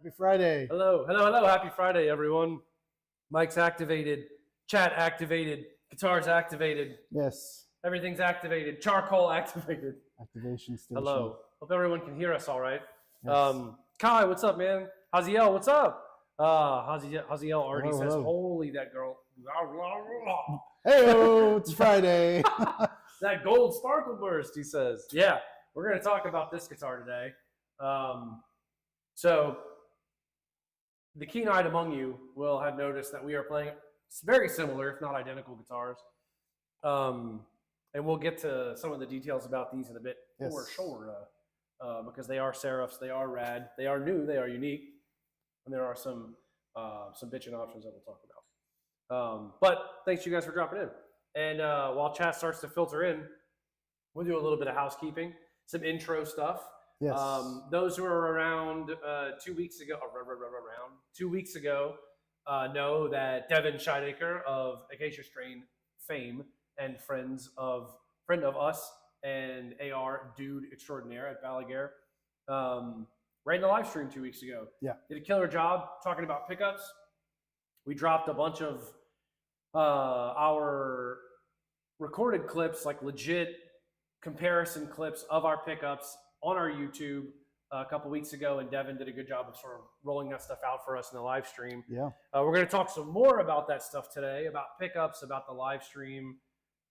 Happy Friday. Hello, hello, hello. Happy Friday, everyone. Mic's activated, chat activated, guitars activated. Yes. Everything's activated, charcoal activated. Activation station. Hello. Hope everyone can hear us all right. Yes. Kai, what's up, man? Haziel, what's up? Haziel already Hello, says, hello. holy, that girl. Hey, it's Friday. That gold sparkle burst, he says. Yeah, we're going to talk about this guitar today. So the keen-eyed among you will have noticed that we are playing very similar, if not identical, guitars. And we'll get to some of the details about these in a bit for sure, because they are serifs, they are rad, they are new, they are unique, and there are some bitchin' options that we'll talk about. But thanks you guys for dropping in. And while chat starts to filter in, we'll do a little bit of housekeeping, some intro stuff. Yes. Those who are around 2 weeks ago, know that Devin Scheidegger of Acacia Strain fame and friend of us and AR dude extraordinaire at Balaguer, ran the live stream 2 weeks ago. Yeah. Did a killer job talking about pickups. We dropped a bunch of our recorded clips, like legit comparison clips of our pickups on our YouTube a couple weeks ago, and Devin did a good job of sort of rolling that stuff out for us in the live stream. Yeah. We're going to talk some more about that stuff today, about pickups, about the live stream,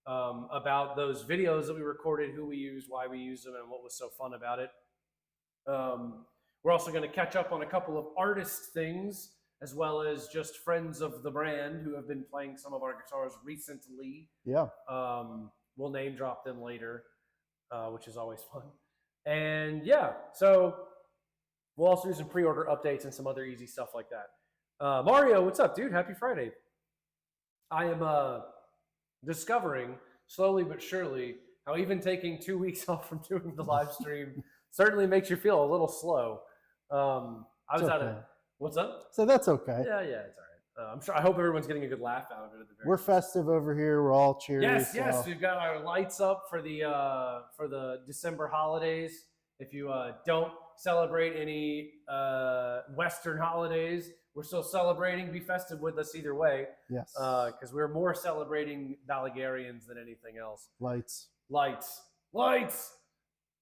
about those videos that we recorded, who we used, why we used them, and what was so fun about it. We're also going to catch up on a couple of artist things, as well as just friends of the brand who have been playing some of our guitars recently. Yeah. We'll name drop them later, which is always fun. And yeah, so we'll also do some pre-order updates and some other easy stuff like that. Mario, what's up, dude? Happy Friday. I am discovering slowly but surely how even taking 2 weeks off from doing the live stream certainly makes you feel a little slow. What's up? So that's okay. Yeah, it's all right. I'm sure. I hope everyone's getting a good laugh out of it. At the very We're festive over here. We're all cheery. Yes. We've got our lights up for the December holidays. If you don't celebrate any Western holidays, we're still celebrating. Be festive with us either way. Yes. Because we're more celebrating Balagarians than anything else. Lights.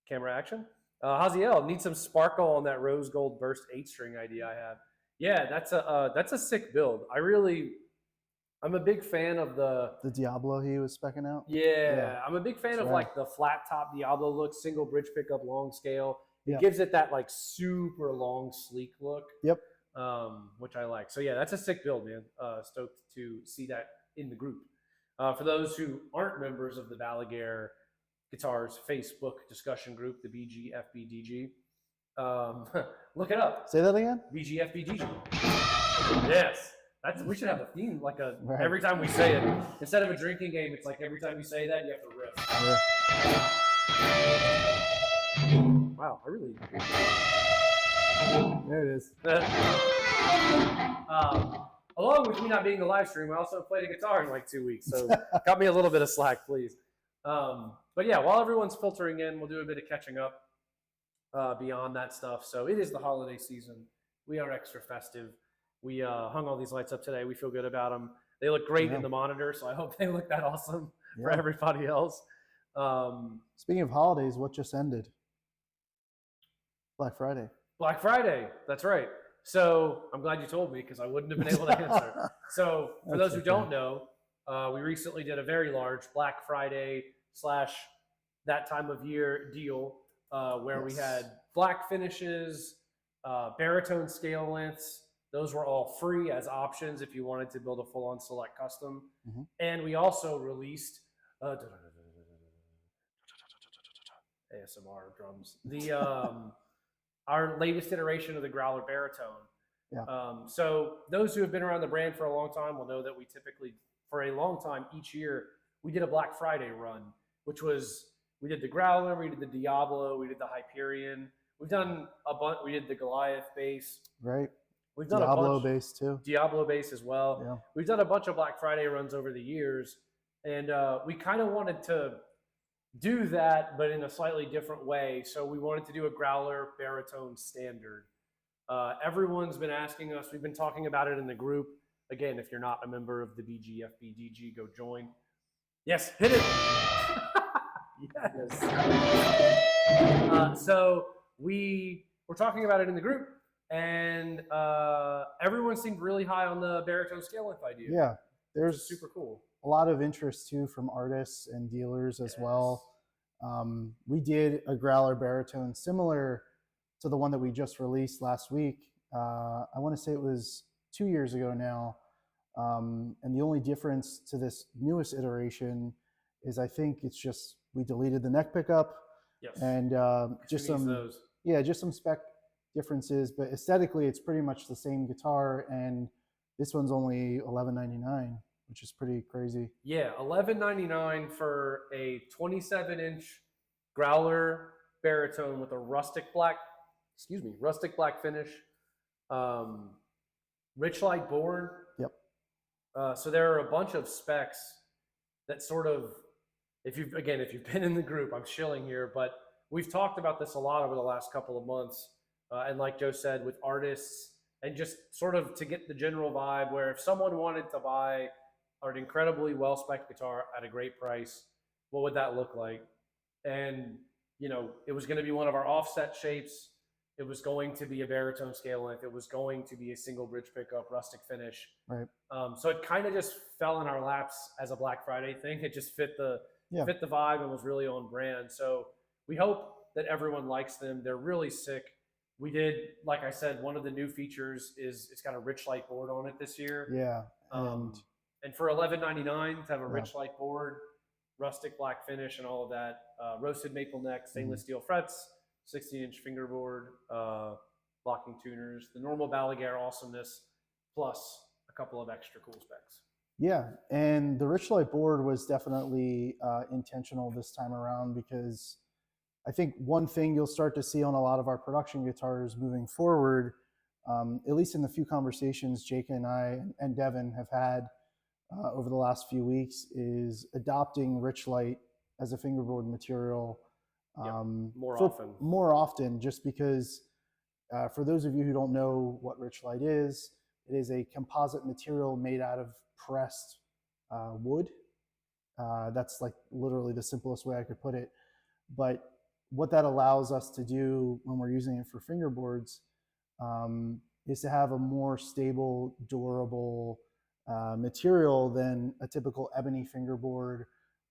Camera action. Haziel, need some sparkle on that rose gold burst 8-string idea I have. Yeah, that's a sick build. I'm a big fan of the Diablo he was specking out. yeah. I'm a big fan That's of right. like the flat top Diablo look, single bridge pickup, long scale. It Yeah. gives it that like super long, sleek look. Yep. Which I like. So yeah, that's a sick build, man. Stoked to see that in the group. For those who aren't members of the Balaguer Guitars Facebook discussion group, the BGFBDG, look it up. Say that again. BGFBDG. Yes. We should have a theme, like Right. every time we say it, instead of a drinking game, it's like every time you say that, you have to riff. Yeah. Wow, I really. There it is. Along with me not being a live stream, I also played a guitar in like 2 weeks, so got me a little bit of slack, please. But yeah, while everyone's filtering in, we'll do a bit of catching up beyond that stuff. So it is the holiday season. We are extra festive. We hung all these lights up today. We feel good about them. They look great in the monitor, so I hope they look that awesome for everybody else. Speaking of holidays, what just ended? Black Friday. Black Friday, that's right. So I'm glad you told me because I wouldn't have been able to answer. So for those who don't know, we recently did a very large Black Friday / that time of year deal where we had black finishes, baritone scale lengths. Those were all free as options if you wanted to build a full-on select custom. And we also released ASMR drums. Our latest iteration of the Growler baritone. So those who have been around the brand for a long time will know that we typically, for a long time, each year, we did a Black Friday run, which was, we did the Growler, we did the Diablo, we did the Hyperion. We've done a bunch, we did the Goliath bass. Right. We've done Diablo a bunch, bass too. Diablo bass as well. Yeah. We've done a bunch of Black Friday runs over the years. And we kind of wanted to do that, but in a slightly different way. So we wanted to do a Growler baritone standard. Everyone's been asking us. We've been talking about it in the group. Again, if you're not a member of the BGFBDG, go join. Yes, hit it. Yes. So we were talking about it in the group, and everyone seemed really high on the baritone scale length idea. Yeah, there's super cool. A lot of interest too from artists and dealers as well. We did a Growler baritone similar to the one that we just released last week. I want to say it was 2 years ago now. And the only difference to this newest iteration is I think it's just we deleted the neck pickup and just some spec differences, but aesthetically it's pretty much the same guitar, and this one's only $11.99. Which is pretty crazy. Yeah, $11.99 for a 27-inch Growler baritone with a rustic black finish, rich light board. Yep. So there are a bunch of specs that sort of, if you've been in the group, I'm shilling here, but we've talked about this a lot over the last couple of months. And like Joe said, with artists, and just sort of to get the general vibe where if someone wanted to buy an incredibly well-spec'd guitar at a great price, what would that look like? And, it was going to be one of our offset shapes. It was going to be a baritone scale length. It was going to be a single bridge pickup, rustic finish. Right. So it kind of just fell in our laps as a Black Friday thing. It just fit the vibe and was really on brand. So we hope that everyone likes them. They're really sick. We did, like I said, one of the new features is it's got a rich light board on it this year. Yeah. And for $11.99 to have a rich light board, rustic black finish, and all of that, roasted maple neck, stainless steel frets, 60-inch fingerboard, locking tuners, the normal Balaguer awesomeness, plus a couple of extra cool specs. Yeah, and the rich light board was definitely intentional this time around, because I think one thing you'll start to see on a lot of our production guitars moving forward, at least in the few conversations Jake and I and Devin have had over the last few weeks, is adopting rich light as a fingerboard material more often, just because for those of you who don't know what rich light is, it is a composite material made out of pressed wood. That's like literally the simplest way I could put it. But what that allows us to do when we're using it for fingerboards is to have a more stable, durable material than a typical ebony fingerboard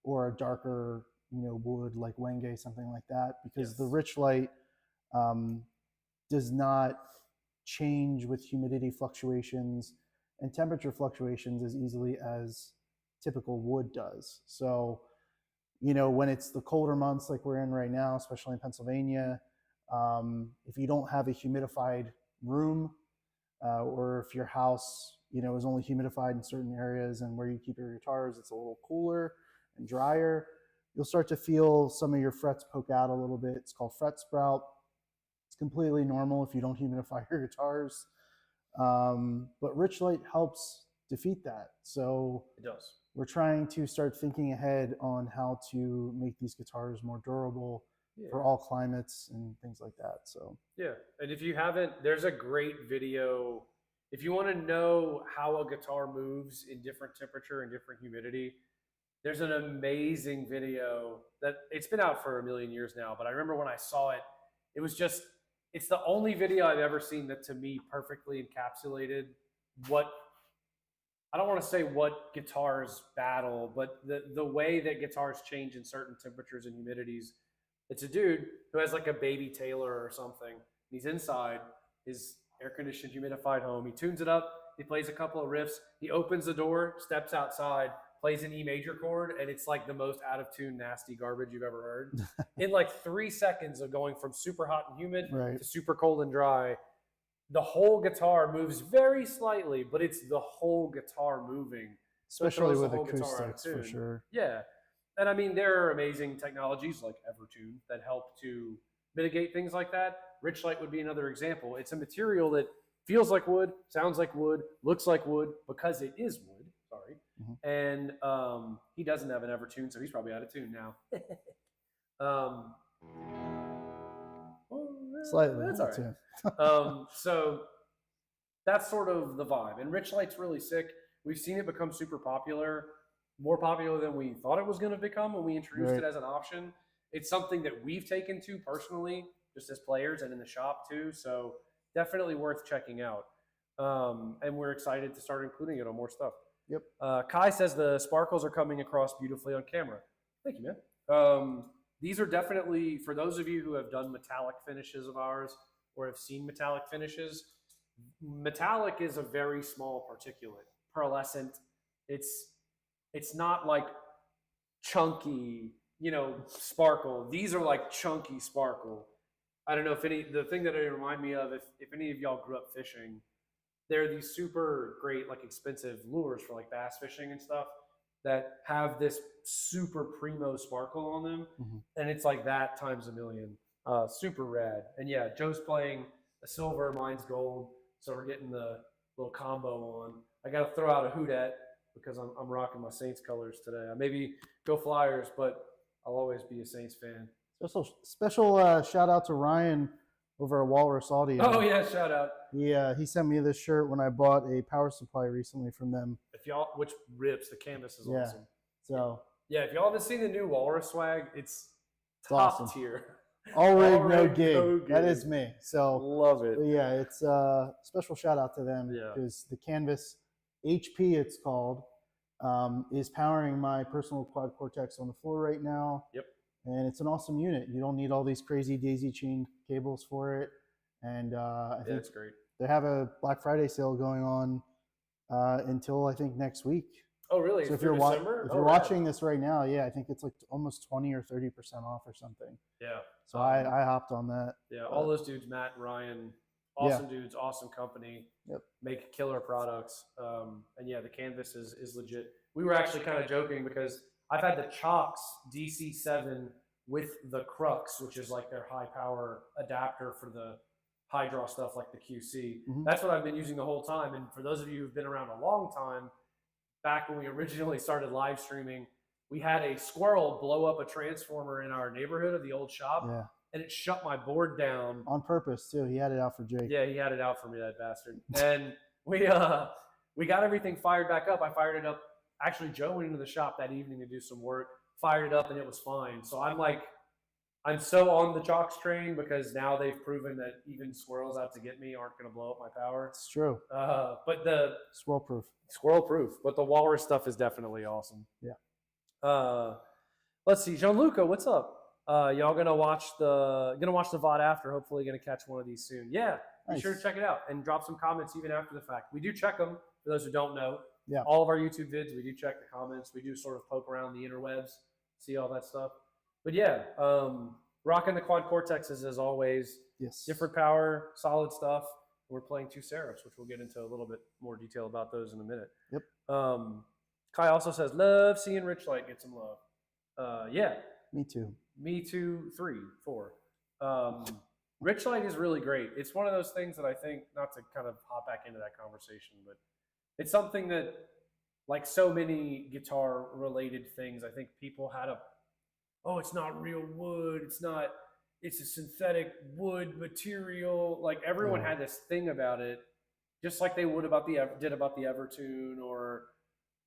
or a darker, wood like Wenge, something like that, because the Richlite does not change with humidity fluctuations and temperature fluctuations as easily as typical wood does. So, when it's the colder months like we're in right now, especially in Pennsylvania, if you don't have a humidified room, or if your house, is only humidified in certain areas, and where you keep your guitars, it's a little cooler and drier, you'll start to feel some of your frets poke out a little bit. It's called fret sprout. It's completely normal if you don't humidify your guitars. But Richlite helps defeat that. So it does. We're trying to start thinking ahead on how to make these guitars more durable for all climates and things like that. So yeah, and if you haven't, there's a great video. If you want to know how a guitar moves in different temperature and different humidity, there's an amazing video that it's been out for a million years now, but I remember when I saw it, it was just, it's the only video I've ever seen that to me perfectly encapsulated what, I don't want to say what guitars battle, but the way that guitars change in certain temperatures and humidities. It's a dude who has like a baby Taylor or something. He's inside his air-conditioned, humidified home. He tunes it up. He plays a couple of riffs. He opens the door, steps outside, plays an E major chord, and it's like the most out-of-tune, nasty garbage you've ever heard. In like 3 seconds of going from super hot and humid to super cold and dry, the whole guitar moves very slightly, but it's the whole guitar moving. Especially with acoustics, for sure. Yeah. And I mean, there are amazing technologies like Evertune that help to mitigate things like that. Richlite would be another example. It's a material that feels like wood, sounds like wood, looks like wood because it is wood. Sorry. And he doesn't have an Evertune, so he's probably out of tune now. Slightly. That's all right. So that's sort of the vibe. And Richlite's really sick. We've seen it become super popular, more popular than we thought it was going to become when we introduced it as an option. It's something that we've taken to personally, just as players and in the shop too. So definitely worth checking out. And we're excited to start including it on more stuff. Yep. Kai says the sparkles are coming across beautifully on camera. Thank you, man. These are definitely, for those of you who have done metallic finishes of ours or have seen metallic finishes, metallic is a very small particulate, pearlescent. It's not like chunky, sparkle. These are like chunky sparkle. I don't know if the thing that it remind me of, if any of y'all grew up fishing, there are these super great, like expensive lures for like bass fishing and stuff that have this super primo sparkle on them. And it's like that times a million. Super rad. And yeah, Joe's playing a silver, mine's gold. So we're getting the little combo on. I got to throw out a Houdat because I'm rocking my Saints colors today. I maybe go Flyers, but I'll always be a Saints fan. Special shout out to Ryan over at Walrus Audio. Oh yeah, shout out. He sent me this shirt when I bought a power supply recently from them. Which rips, the canvas is awesome. So yeah, if y'all haven't seen the new Walrus swag, it's top tier. All rig, no gig. That is me. So love it. Yeah, it's a special shout out to them because the canvas HP, it's called, is powering my personal quad Cortex on the floor right now. Yep. And it's an awesome unit. You don't need all these crazy daisy chain cables for it. And I think it's great. They have a Black Friday sale going on until I think next week. Oh, really? So if you're watching this right now, I think it's like almost 20 or 30% off or something. Yeah. So I hopped on that. Yeah, all those dudes, Matt and Ryan, awesome dudes, awesome company. Yep. Make killer products. And yeah, the canvas is legit. We were actually kind of joking because I've had the Chalks DC7 with the Crux, which is like their high power adapter for the high draw stuff like the QC. That's what I've been using the whole time. And for those of you who've been around a long time, back when we originally started live streaming, we had a squirrel blow up a transformer in our neighborhood of the old shop. Yeah. And it shut my board down. On purpose, too. He had it out for Jake. Yeah, he had it out for me, that bastard. And we got everything fired back up. I fired it up. Actually, Joe went into the shop that evening to do some work, fired it up, and it was fine. So I'm like I'm so on the Jocks train because now they've proven that even squirrels out to get me aren't going to blow up my power. It's true. But the Squirrel proof. Squirrel proof. But the walrus stuff is definitely awesome. Yeah. Let's see, Gianluca, what's up? Y'all gonna watch the VOD after? Hopefully, gonna catch one of these soon. Yeah, be sure to check it out and drop some comments even after the fact. We do check them for those who don't know. Yeah. All of our YouTube vids, we do check the comments. We do sort of poke around the interwebs, see all that stuff. But yeah, rocking the quad cortexes as always. Yes. Different power, solid stuff. We're playing two Seraphs, which we'll get into a little bit more detail about those in a minute. Yep. Kai also says, love seeing Richlight get some love. Yeah. Me too. Me too, 3, 4. Richlight is really great. It's one of those things that I think, not to kind of hop back into that conversation, but it's something that, like so many guitar-related things, I think people had it's not real wood, it's a synthetic wood material. Like everyone had this thing about it, just like they would about the Evertune, or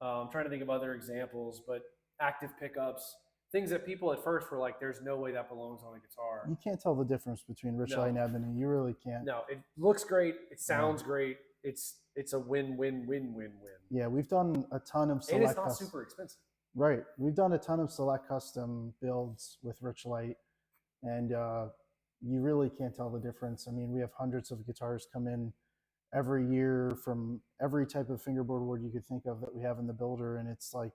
I'm trying to think of other examples, but active pickups, things that people at first were like, there's no way that belongs on a guitar. You can't tell the difference between Richlight and Ebony. You really can't. No, it looks great. It sounds great. It's a win-win-win-win-win. Yeah, we've done a ton of select. And it's not super expensive. Right. We've done a ton of select custom builds with Richlight, and you really can't tell the difference. I mean, we have hundreds of guitars come in every year from every type of fingerboard wood you could think of that we have in the builder, and it's like,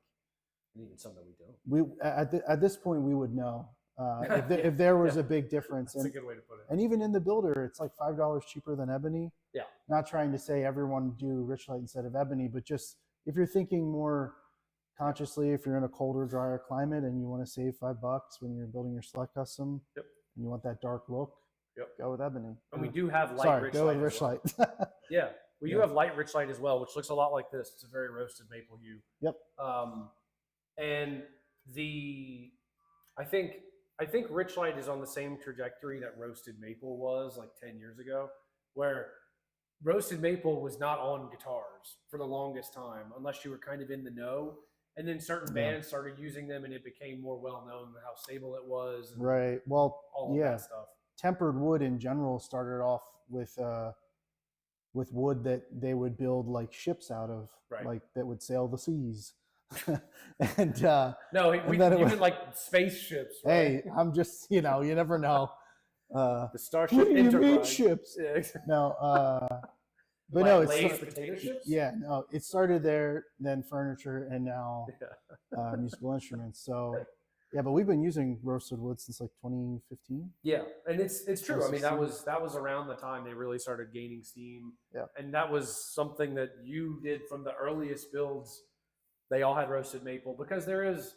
and even some that we don't. At this point we would know if there was a big difference. That's a good way to put it. And even in the builder, it's like $5 cheaper than Ebony. Yeah. Not trying to say everyone do Richlight instead of Ebony, but just if you're thinking more consciously, if you're in a colder, drier climate and you want to save $5 when you're building your select custom, and you want that dark look, go with Ebony. And we do have light Richlight. Go with Richlight. Well. Yeah, we do have light Richlight as well, which looks a lot like this. It's a very roasted maple hue. Yep. And I think Richlight is on the same trajectory that roasted maple was like 10 years ago, where roasted maple was not on guitars for the longest time, unless you were kind of in the know. And then certain bands started using them, and it became more well known how stable it was. And right. Well, all of that stuff. Tempered wood in general started off with wood that they would build like ships out of, like that would sail the seas. And no, even like spaceships. Right? Hey, I'm just, you never know. The Starship Enterprise. Ships. Yeah. No, but like no, it's potato chips. Yeah, no, it started there, then furniture, and now musical instruments. So yeah, but we've been using roasted wood since like 2015. Yeah, and it's true. I mean, that was around the time they really started gaining steam. Yeah, and that was something that you did from the earliest builds. They all had roasted maple because there is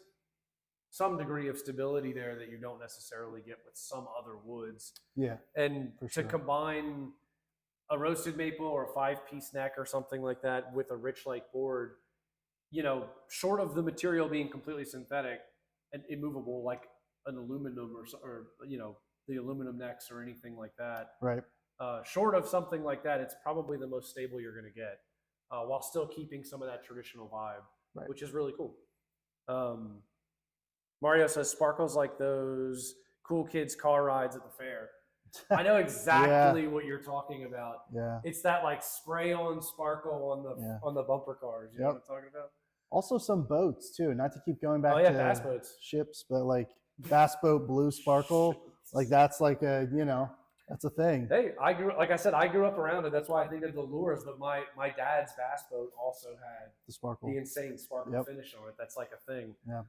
some degree of stability there that you don't necessarily get with some other woods. Yeah, and to combine a roasted maple or a 5-piece neck or something like that with a Richlight board, short of the material being completely synthetic and immovable like an aluminum or the aluminum necks or anything like that. Right. Short of something like that, it's probably the most stable you're going to get, while still keeping some of that traditional vibe. Right. Which is really cool. Mario says sparkles like those cool kids car rides at the fair. I know exactly what you're talking about. Yeah. It's that like spray on sparkle on the bumper cars. You know what I'm talking about? Also some boats too. Not to keep going back to bass boats. Ships, but like bass boat blue sparkle. Like that's like a that's a thing. Hey, I grew up around it. That's why I think of the lures. But my dad's bass boat also had the sparkle, the insane sparkle finish on it. That's like a thing. Yeah,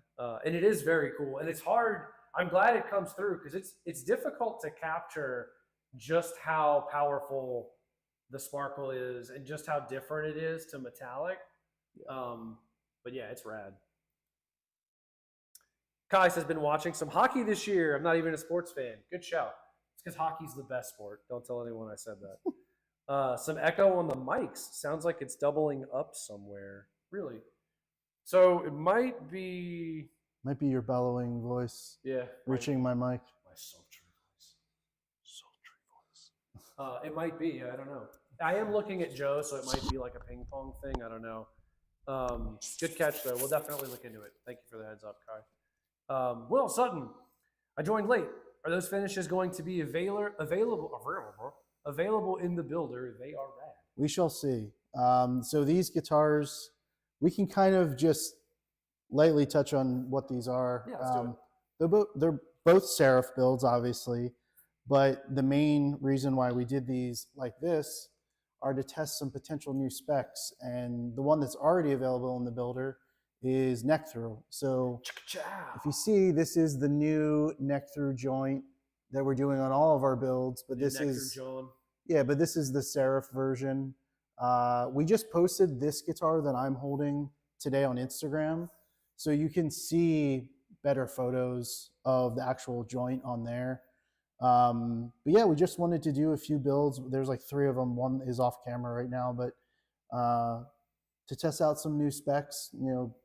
and it is very cool. And it's hard. I'm glad it comes through because it's difficult to capture just how powerful the sparkle is and just how different it is to metallic. But yeah, it's rad. Kai has been watching some hockey this year. I'm not even a sports fan. Good shout. It's because hockey's the best sport. Don't tell anyone I said that. Some echo on the mics. Sounds like it's doubling up somewhere. Really? So it might be your bellowing voice. Yeah. Reaching my mic. My sultry voice. Sultry voice. It might be. I don't know. I am looking at Joe, so it might be like a ping pong thing. I don't know. Good catch, though. We'll definitely look into it. Thank you for the heads up, Kai. Will Sutton. I joined late. Are those finishes going to be available in the builder? They are rad. We shall see. So these guitars, we can kind of just lightly touch on what these are. Yeah, let's do it. They're both Seraph builds, obviously, but the main reason why we did these like this are to test some potential new specs. And the one that's already available in the builder is neck through. So if you see, this is the new neck through joint that we're doing on all of our builds, but this is but this is the Seraph version. We just posted this guitar that I'm holding today on Instagram, so you can see better photos of the actual joint on there. But yeah, we just wanted to do a few builds. There's like 3 of them. One is off camera right now, but to test out some new specs. You know,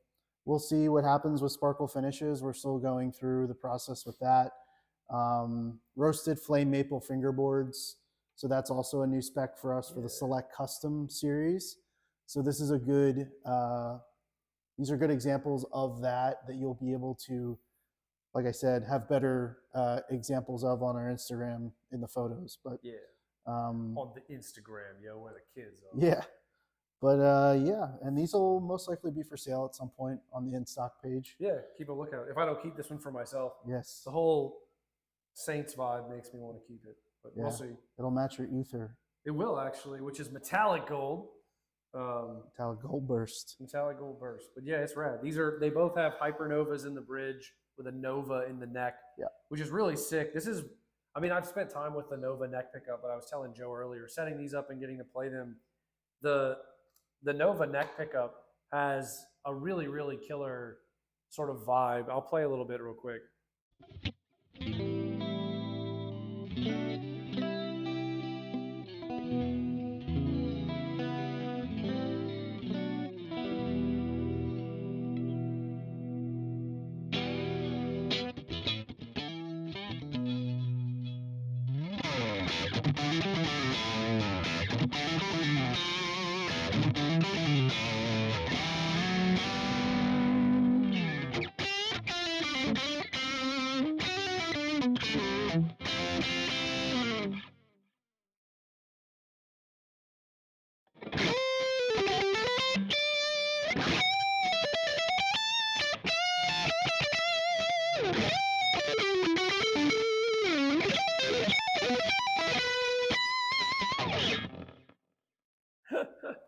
we'll see what happens with sparkle finishes. We're still going through the process with that. Roasted flame maple fingerboards. So that's also a new spec for us for the Select Custom series. So this is a good, these are good examples of that you'll be able to, like I said, have better examples of on our Instagram in the photos. But on the Instagram, where the kids are. Yeah. But yeah, and these will most likely be for sale at some point on the in-stock page. Yeah, keep a lookout. If I don't keep this one for myself, yes, the whole Saints vibe makes me want to keep it. But we'll see. It'll match your ether. It will actually, which is metallic gold. Metallic gold burst. Metallic gold burst. But yeah, it's rad. They both have hypernovas in the bridge with a nova in the neck. Yeah. Which is really sick. I've spent time with the Nova neck pickup, but I was telling Joe earlier, setting these up and getting to play them. The Nova neck pickup has a really, really killer sort of vibe. I'll play a little bit real quick.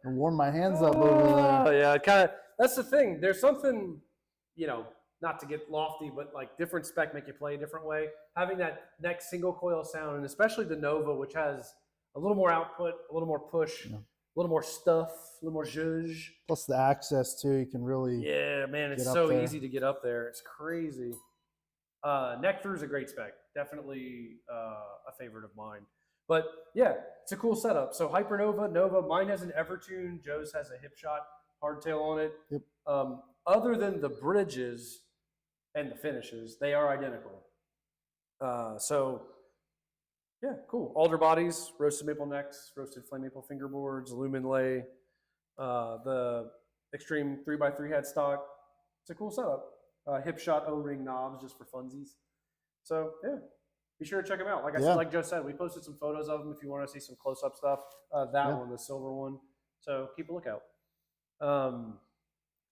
And warm my hands up over there. Yeah, that's the thing. There's something, not to get lofty, but like different spec make you play a different way. Having that next single coil sound, and especially the Nova, which has a little more output, a little more push, a little more stuff, a little more zhuzh. Plus the access too, you can really it's so easy to get up there. It's crazy. Neck through is a great spec. Definitely a favorite of mine. But yeah, it's a cool setup. So Hypernova, Nova, mine has an Evertune. Joe's has a Hipshot hardtail on it. Yep. Other than the bridges and the finishes, they are identical. So yeah, cool. Alder bodies, roasted maple necks, roasted flame maple fingerboards, lumen lay, the extreme 3x3 headstock. It's a cool setup. Hipshot O-ring knobs just for funsies. So yeah. Be sure to check them out. Like Joe said, we posted some photos of them if you want to see some close-up stuff. That one, the silver one. So keep a lookout.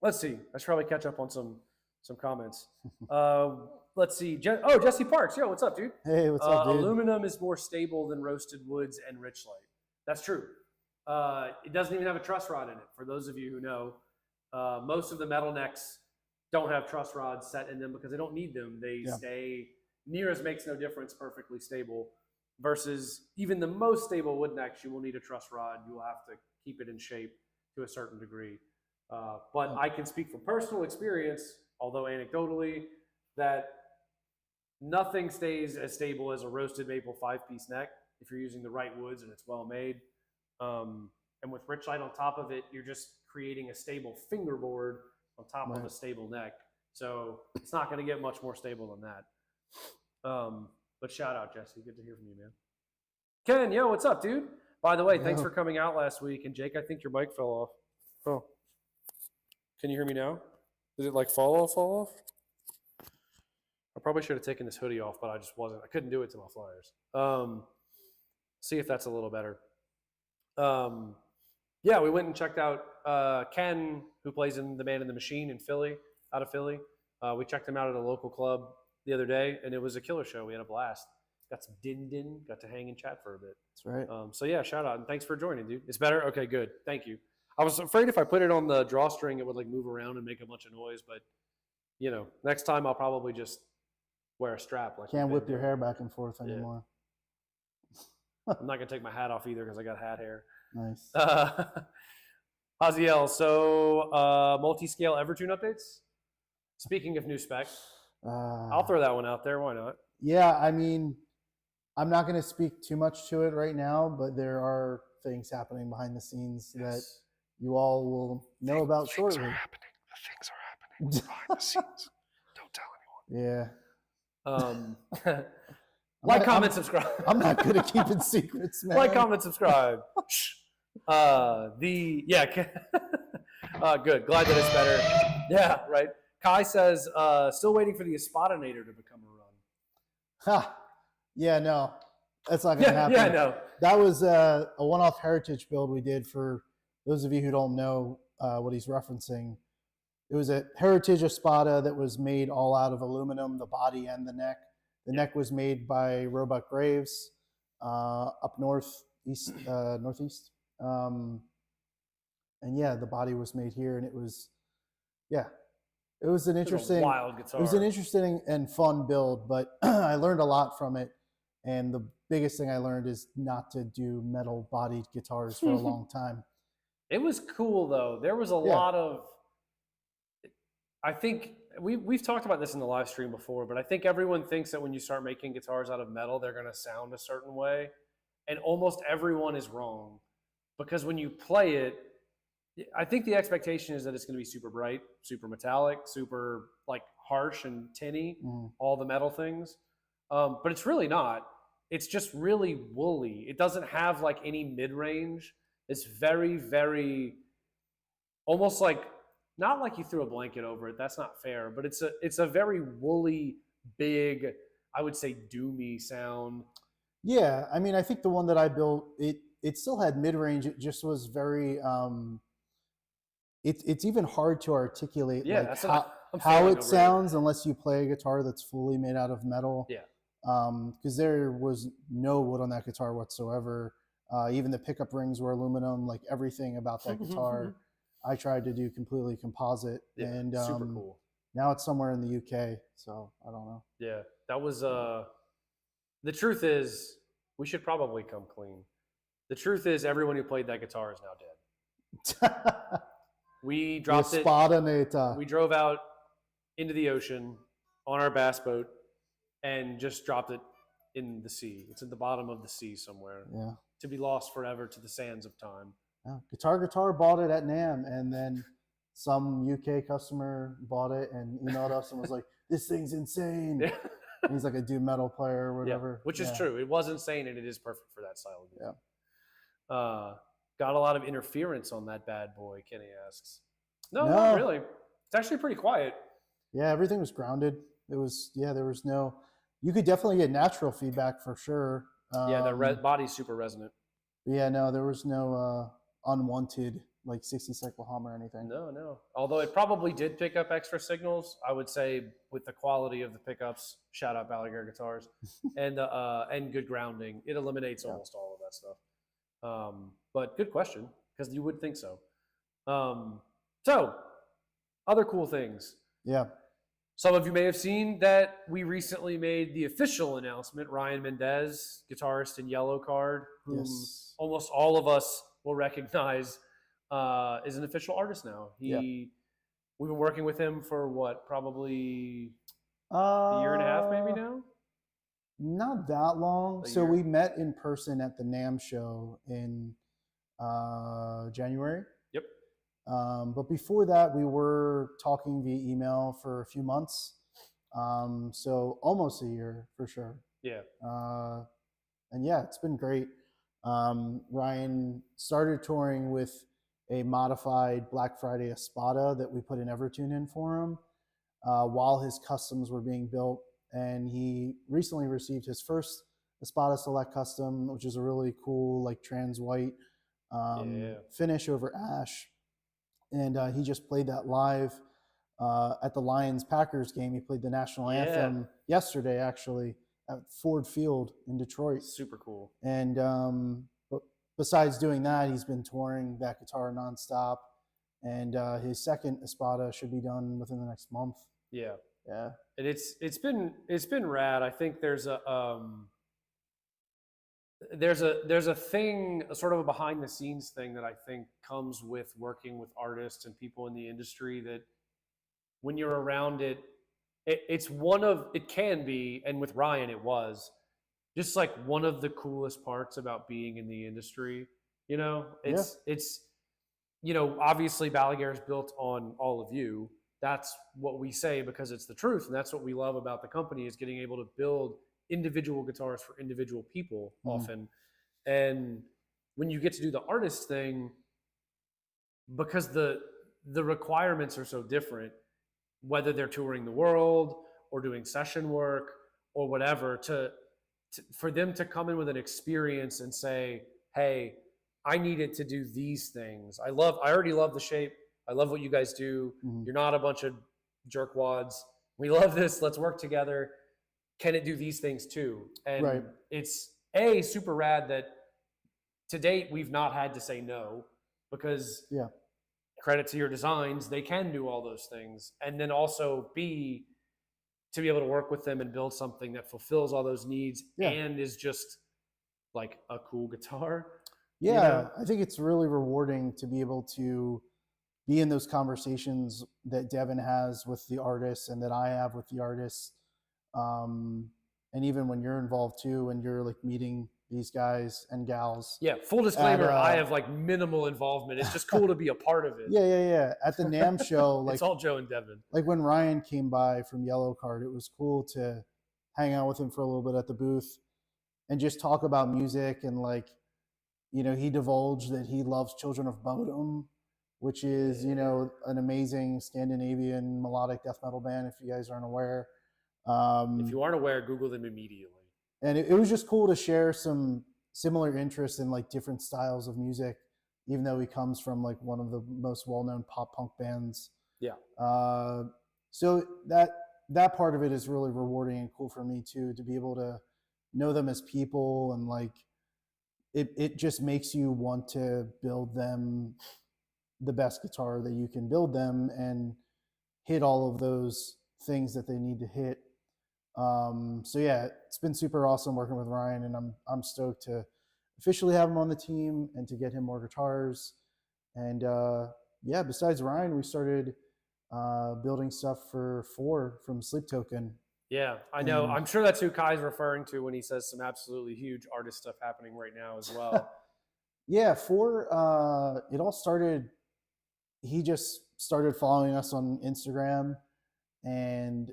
Let's see. I should probably catch up on some comments. Let's see. Jesse Parks. Yo, what's up, dude? Hey, what's up, dude? Aluminum is more stable than roasted woods and rich light. That's true. It doesn't even have a truss rod in it. For those of you who know, most of the metal necks don't have truss rods set in them because they don't need them. They stay... Near as makes no difference, perfectly stable, versus even the most stable wood necks, you will need a truss rod. You will have to keep it in shape to a certain degree. But I can speak from personal experience, although anecdotally, that nothing stays as stable as a roasted maple 5-piece neck if you're using the right woods and it's well made. And with rich light on top of it, you're just creating a stable fingerboard on top of a stable neck. So it's not going to get much more stable than that. But shout out, Jesse. Good to hear from you, man. Ken, yo, what's up, dude? By the way, thanks for coming out last week. And Jake, I think your mic fell off. Oh. Can you hear me now? Did it like fall off? I probably should have taken this hoodie off, but I just wasn't. I couldn't do it to my flyers. See if that's a little better. Yeah, we went and checked out Ken, who plays in The Man in the Machine in Philly, out of Philly. We checked him out at a local club the other day, and it was a killer show. We had a blast. Got some din, got to hang and chat for a bit. That's right. So yeah, shout out, and thanks for joining, dude. It's better? Okay, good. Thank you. I was afraid if I put it on the drawstring, it would like move around and make a bunch of noise, but you know, next time I'll probably just wear a strap. Like Can't whip your hair back and forth anymore. I'm not gonna take my hat off either because I got hat hair. Nice. Haziel, so multi-scale Evertune updates? Speaking of new spec, I'll throw that one out there. Why not? Yeah, I mean, I'm not going to speak too much to it right now, but there are things happening behind the scenes that you all will know about shortly. The things are happening behind the scenes. Don't tell anyone. Yeah. Like, comment, subscribe. I'm not good at keeping secrets, man. Like, comment, subscribe. Good. Glad that it's better. Yeah, right. Kai says, still waiting for the Espadinator to become a run. Ha. Yeah, no. That's not going to happen. Yeah, I know. That was a one-off heritage build we did for those of you who don't know what he's referencing. It was a heritage Espada that was made all out of aluminum, the body and the neck. The neck was made by Roebuck Graves up northeast. And yeah, the body was made here, and it was an interesting, wild guitar. It was an interesting and fun build, but I learned a lot from it. And the biggest thing I learned is not to do metal-bodied guitars for a long time. It was cool though. There was a lot of. I think we've talked about this in the live stream before, but I think everyone thinks that when you start making guitars out of metal, they're going to sound a certain way, and almost everyone is wrong, because when you play it, I think the expectation is that it's going to be super bright, super metallic, super like harsh and tinny, all the metal things, but it's really not. It's just really woolly. It doesn't have like any mid-range. It's very, very, almost like, not like you threw a blanket over it. That's not fair, but it's a very woolly, big, I would say doomy sound. Yeah, I mean, I think the one that I built, it still had mid-range. It just was very, it's even hard to articulate how it sounds unless you play a guitar that's fully made out of metal. Yeah. Because there was no wood on that guitar whatsoever. Even the pickup rings were aluminum. Like everything about that guitar, I tried to do completely composite. Yeah, and super cool. Now it's somewhere in the UK, so I don't know. Yeah, that was the truth is we should probably come clean. The truth is everyone who played that guitar is now dead. We dropped it. We drove out into the ocean on our bass boat and just dropped it in the sea. It's at the bottom of the sea somewhere. Yeah. To be lost forever to the sands of time. Yeah. Guitar bought it at NAMM, and then some UK customer bought it and emailed us and was like, "This thing's insane." Yeah. He's like a doom metal player or whatever. Yeah, which is true. It was insane, and it is perfect for that style of music. Yeah. Got a lot of interference on that bad boy, Kenny asks. No, not really. It's actually pretty quiet. Yeah, everything was grounded. It was, there was no, you could definitely get natural feedback for sure. The body's super resonant. Yeah, no, there was no unwanted like 60 cycle hum or anything. No. Although it probably did pick up extra signals, I would say with the quality of the pickups, shout out Balaguer Guitars, and good grounding, it eliminates almost all of that stuff. But good question, because you would think so. So, other cool things. Yeah. Some of you may have seen that we recently made the official announcement. Ryan Mendez, guitarist in Yellow Card, whom almost all of us will recognize, is an official artist now. We've been working with him for what, probably a year and a half maybe now? Not that long. So we met in person at the NAMM show in January. Yep. But before that, we were talking via email for a few months. So almost a year for sure. Yeah. And yeah, it's been great. Ryan started touring with a modified Black Friday Espada that we put an Evertune in for him while his customs were being built. and he recently received his first Espada Select Custom, which is a really cool like trans white finish over ash. And he just played that live at the Lions-Packers game. He played the national anthem yesterday, actually, at Ford Field in Detroit. Super cool. And besides doing that, he's been touring that guitar nonstop. And his second Espada should be done within the next month. Yeah. Yeah. And it's been rad. I think there's a thing, a sort of a behind the scenes thing that I think comes with working with artists and people in the industry, that when you're around it, it can be, and with Ryan it was just like one of the coolest parts about being in the industry. You know, it's you know, obviously Balaguer is built on all of you. That's what we say because it's the truth, and that's what we love about the company, is getting able to build individual guitars for individual people often. And when you get to do the artist thing, because the requirements are so different, whether they're touring the world or doing session work or whatever, for them to come in with an experience and say, hey, I needed to do these things. I already love the shape. I love what you guys do. You're not a bunch of jerkwads. We love this. Let's work together. Can it do these things too? And it's super rad that to date we've not had to say no, because credit to your designs, they can do all those things. And then also B, to be able to work with them and build something that fulfills all those needs and is just like a cool guitar. Yeah, you know? I think it's really rewarding to be able to be in those conversations that Devin has with the artists and that I have with the artists. And even when you're involved too, and you're like meeting these guys and gals. Yeah, full disclaimer, I have like minimal involvement. It's just cool to be a part of it. Yeah. At the NAMM show, like it's all Joe and Devin. Like when Ryan came by from Yellow Card, it was cool to hang out with him for a little bit at the booth and just talk about music. And like, you know, he divulged that he loves Children of Bodom, which is, you know, an amazing Scandinavian melodic death metal band, if you guys aren't aware. If you aren't aware, Google them immediately. And it was just cool to share some similar interests in like different styles of music, even though he comes from like one of the most well-known pop punk bands. Yeah. So that part of it is really rewarding and cool for me too, to be able to know them as people, and like it just makes you want to build them the best guitar that you can build them and hit all of those things that they need to hit. So yeah, it's been super awesome working with Ryan, and I'm stoked to officially have him on the team and to get him more guitars. And yeah, besides Ryan, we started building stuff for Four from Sleep Token. Yeah, I know. I'm sure that's who Kai's referring to when he says some absolutely huge artist stuff happening right now as well. Yeah, Four, it all started, he just started following us on Instagram, and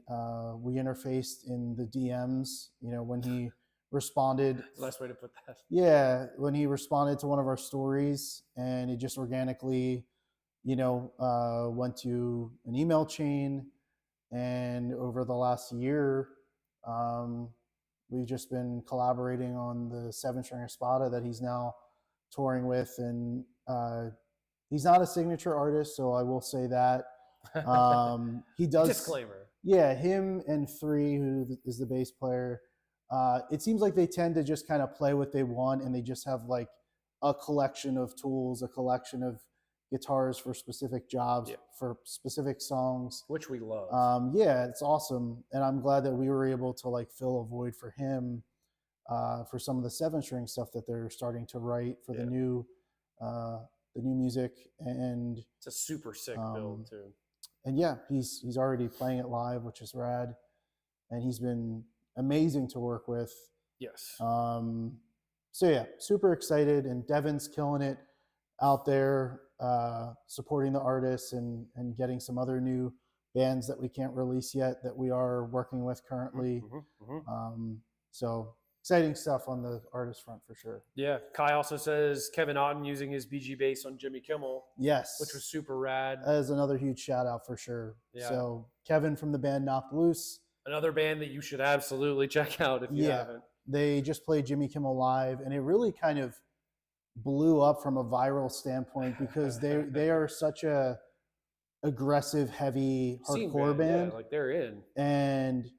we interfaced in the DMs, you know, when he responded. That's a nice way to put that. Yeah, when he responded to one of our stories, and it just organically, you know, went to an email chain. And over the last year, we've just been collaborating on the 7-string Espada that he's now touring with. And he's not a signature artist, so I will say that. He does. Disclaimer. Yeah, him and Three, who is the bass player, it seems like they tend to just kind of play what they want, and they just have like a collection of tools, a collection of guitars for specific jobs, for specific songs, which we love. Yeah, it's awesome, and I'm glad that we were able to like fill a void for him for some of the 7-string stuff that they're starting to write for the new music. And it's a super sick build too. And yeah, he's already playing it live, which is rad, and he's been amazing to work with. Yes. So yeah, super excited, and Devin's killing it out there, supporting the artists and getting some other new bands that we can't release yet that we are working with currently. So exciting stuff on the artist front for sure. Yeah. Kai also says Kevin Otten using his BG bass on Jimmy Kimmel. Yes. Which was super rad. That is another huge shout out for sure. Yeah. So Kevin from the band Knocked Loose. Another band that you should absolutely check out if you haven't. They just played Jimmy Kimmel Live, and it really kind of blew up from a viral standpoint because they are such a aggressive, heavy hardcore band. Yeah, like they're in. And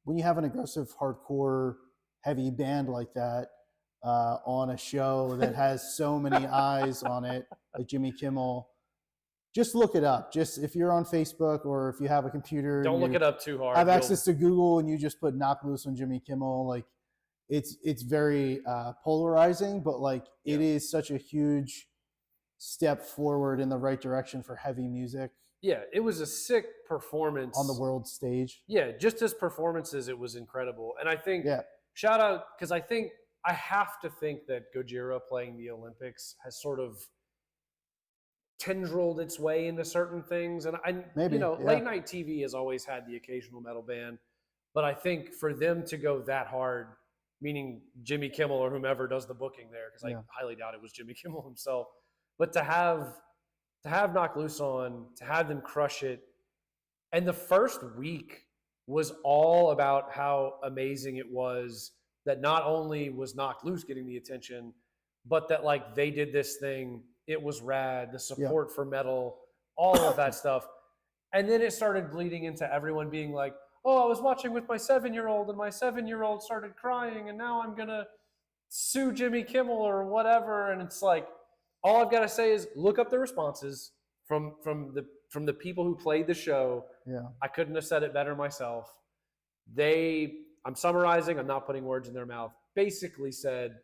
when you have an aggressive, hardcore, heavy band like that on a show that has so many eyes on it, like Jimmy Kimmel, just look it up. Just if you're on Facebook or if you have a computer, don't look it up too hard. Have access to Google and you just put "Knock Loose" on Jimmy Kimmel. Like it's very polarizing, but like it is such a huge step forward in the right direction for heavy music. Yeah, it was a sick performance on the world stage. Yeah, just as performances, it was incredible. And I think shout out because I have to think that Gojira playing the Olympics has sort of tendrilled its way into certain things. And late night TV has always had the occasional metal band, but I think for them to go that hard, meaning Jimmy Kimmel or whomever does the booking there, because I highly doubt it was Jimmy Kimmel himself, but to have Knock Loose on, to have them crush it, and the first week was all about how amazing it was that not only was Knock Loose getting the attention, but that like they did this thing. It was rad. The support for metal, all of that stuff. And then it started bleeding into everyone being like, oh, I was watching with my 7-year-old and my 7-year-old started crying and now I'm going to sue Jimmy Kimmel or whatever. And it's like, all I've got to say is look up the responses from the people who played the show. Yeah. I couldn't have said it better myself. I'm summarizing, I'm not putting words in their mouth, basically said,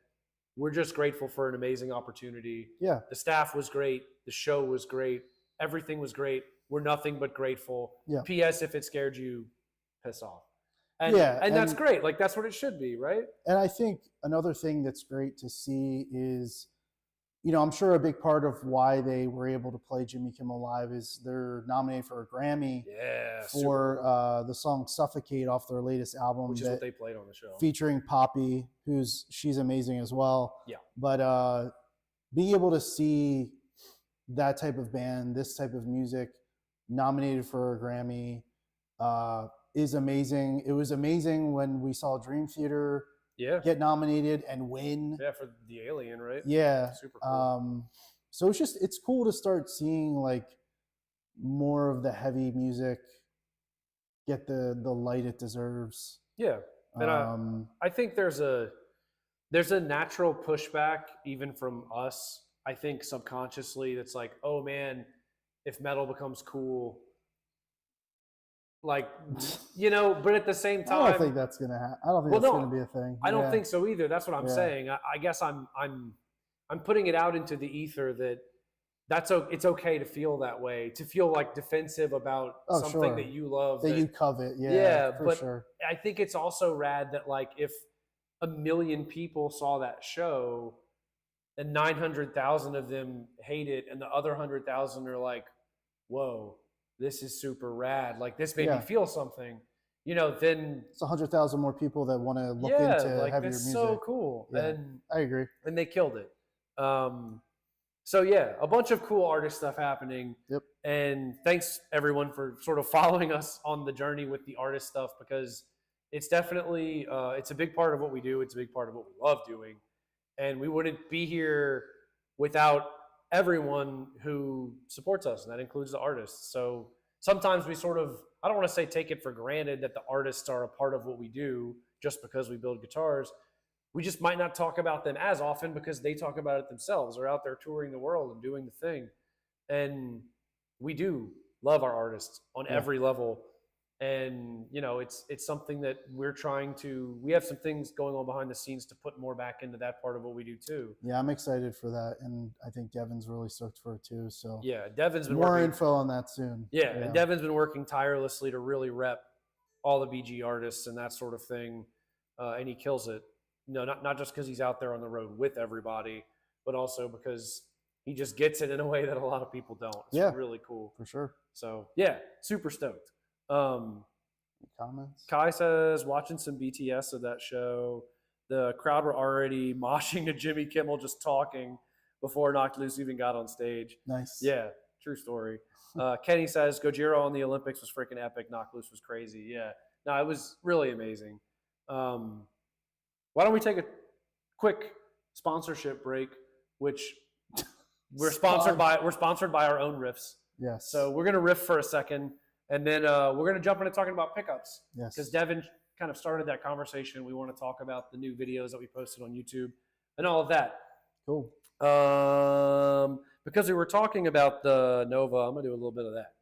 we're just grateful for an amazing opportunity. Yeah. The staff was great. The show was great. Everything was great. We're nothing but grateful. Yeah. P.S. If it scared you, piss off. And that's great. Like, that's what it should be, right? And I think another thing that's great to see is, I'm sure a big part of why they were able to play Jimmy Kimmel Live is they're nominated for a Grammy for the song Suffocate off their latest album. Which is what they played on the show. Featuring Poppy, she's amazing as well. Yeah. But being able to see that type of band, this type of music nominated for a Grammy is amazing. It was amazing when we saw Dream Theater get nominated and win. Yeah, for the Alien, right? Yeah. Super cool. So it's cool to start seeing like more of the heavy music get the light it deserves. Yeah. And I think there's a natural pushback even from us, I think subconsciously, that's like, oh man, if metal becomes cool, like, but at the same time, I don't think that's gonna happen. I don't think that's gonna be a thing. I don't think so either. That's what I'm saying. I guess I'm putting it out into the ether that it's okay to feel that way, to feel like defensive about something that you love, that you covet. But I think it's also rad that like if 1 million people saw that show and 900,000 of them hate it and the other 100,000 are like, whoa, this is super rad. Like this made me feel something, then it's 100,000 more people that want to look into like, heavier that's music. So cool. Yeah, and I agree. And they killed it. So yeah, a bunch of cool artist stuff happening. Yep. And thanks everyone for sort of following us on the journey with the artist stuff, because it's definitely, it's a big part of what we do. It's a big part of what we love doing. And we wouldn't be here without everyone who supports us, and that includes the artists. So sometimes we sort of, I don't want to say take it for granted that the artists are a part of what we do just because we build guitars. We just might not talk about them as often because they talk about it themselves. They're out there touring the world and doing the thing. And we do love our artists on every level. And, it's something that we have some things going on behind the scenes to put more back into that part of what we do too. Yeah, I'm excited for that. And I think Devin's really stoked for it too. So yeah, Devin's been more info on that soon. Yeah, and Devin's been working tirelessly to really rep all the BG artists and that sort of thing. And he kills it. Not just because he's out there on the road with everybody, but also because he just gets it in a way that a lot of people don't. It's really cool. For sure. So yeah, super stoked. Comments? Kai says, watching some BTS of that show, the crowd were already moshing to Jimmy Kimmel just talking before Knocked Loose even got on stage. Nice. Yeah, True story. Kenny says Gojira on the Olympics was freaking epic. Knock Loose was crazy. Yeah. No, it was really amazing. Why don't we take a quick sponsorship break, which we're sponsored by our own riffs. Yes. So we're gonna riff for a second, and then we're gonna jump into talking about pickups. Yes. Because Devin kind of started that conversation. We want to talk about the new videos that we posted on YouTube and all of that. Cool. Because we were talking about the Nova, I'm gonna do a little bit of that.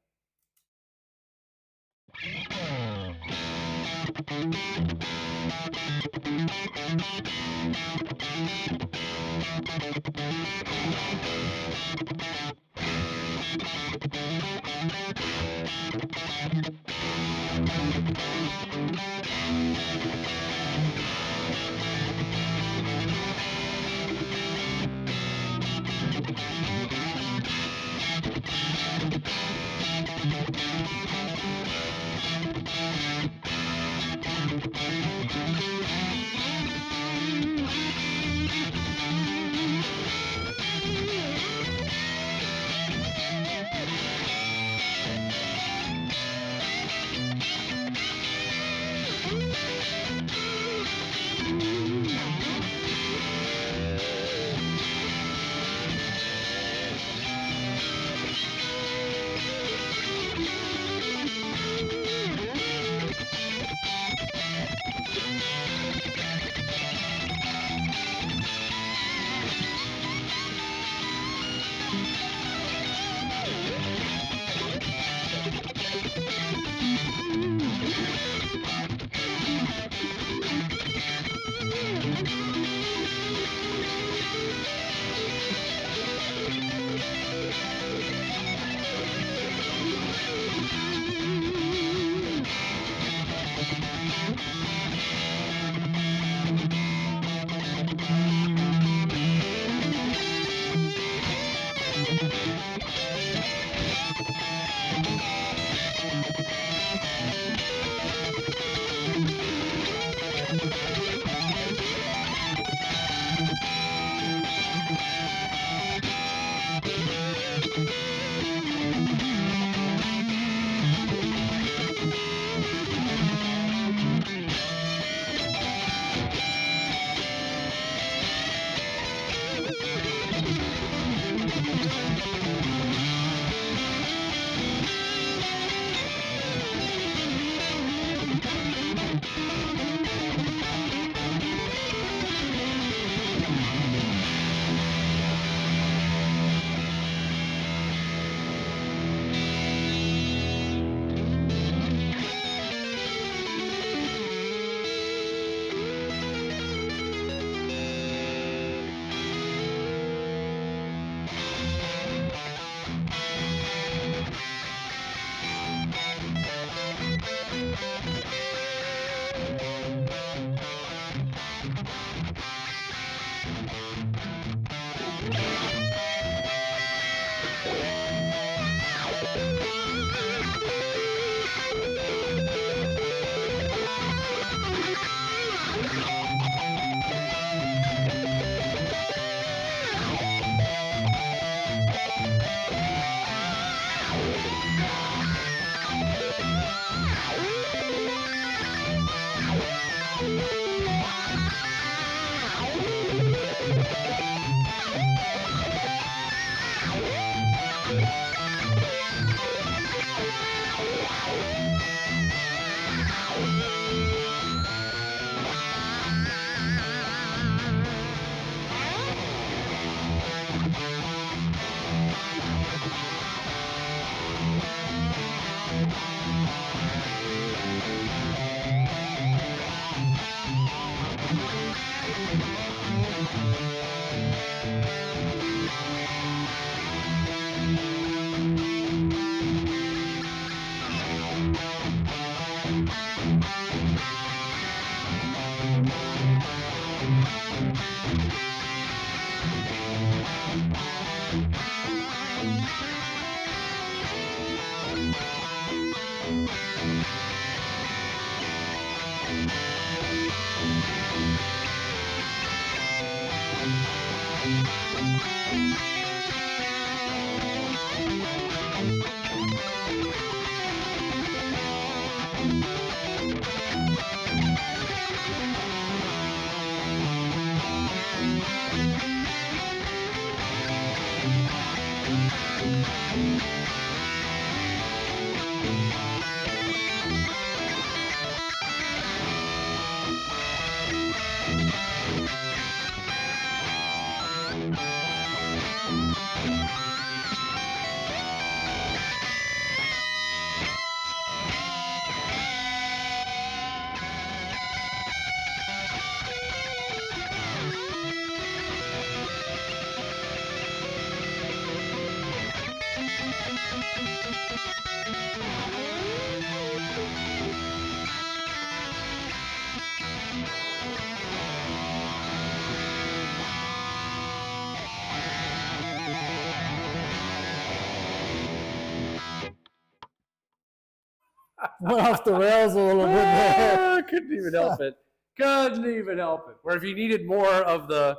went off the rails a little bit there. Couldn't even help it. Couldn't even help it. Where if you needed more of the